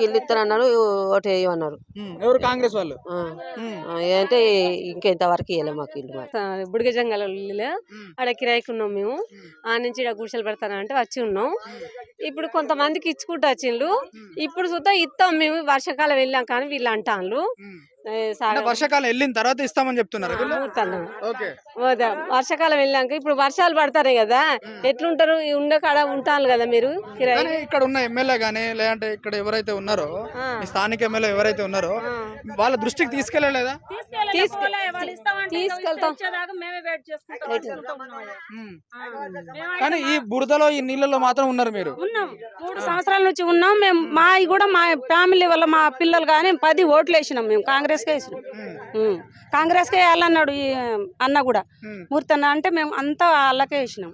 ఇల్లు ఇస్తానన్నారు, ఓటు వేయమన్నారు. ఎవరు? కాంగ్రెస్ వాళ్ళు. అంటే ఇంకెంతవరకు ఇవ్వలేము మాకు ఇల్లు. బుడిగ జంగల ఆడ కిరాయికి ఉన్నాం మేము. ఆ నుంచి ఇక్కడ గుడిసెలు పెడతానంటే వచ్చి ఉన్నాం. ఇప్పుడు కొంతమందికి ఇచ్చుకుంటూ వచ్చిండ్రు. ఇప్పుడు చూద్దాం ఇస్తాం మేము. వర్షాకాలం వెళ్ళాం కానీ వీళ్ళు అంటాను వర్షాకాలం వెళ్ళిన తర్వాత ఇస్తామని చెప్తున్నారు. వర్షాకాలం వెళ్ళాక ఇప్పుడు వర్షాలు పడతారు కదా, ఎట్లుంటారు? ఉండే కాడ ఉంటాను కదా మీరు. ఇక్కడ ఉన్న ఎమ్మెల్యే గానీ లేదంటే ఇక్కడ ఎవరైతే ఉన్నారో స్థానిక ఎమ్మెల్యే ఎవరైతే ఉన్నారో వాళ్ళ దృష్టికి తీసుకెళ్లలేదా? తీసుకెళ్తాం. కానీ ఈ బురదలో ఈ నీళ్ళలో మాత్రం ఉన్నారు మీరు. 3 సంవత్సరాల నుంచి ఉన్నాం మేము. మా ఫ్యామిలీ వల్ల మా పిల్లలు కానీ 10 ఓట్లు వేసినాం మేము. కాంగ్రెస్ కే వేసినాం. కాంగ్రెస్ కే వేయాలన్నాడు ఈ అన్న కూడా. మూర్తన్న అంటే మేము అంతా వాళ్ళకే వేసినాం.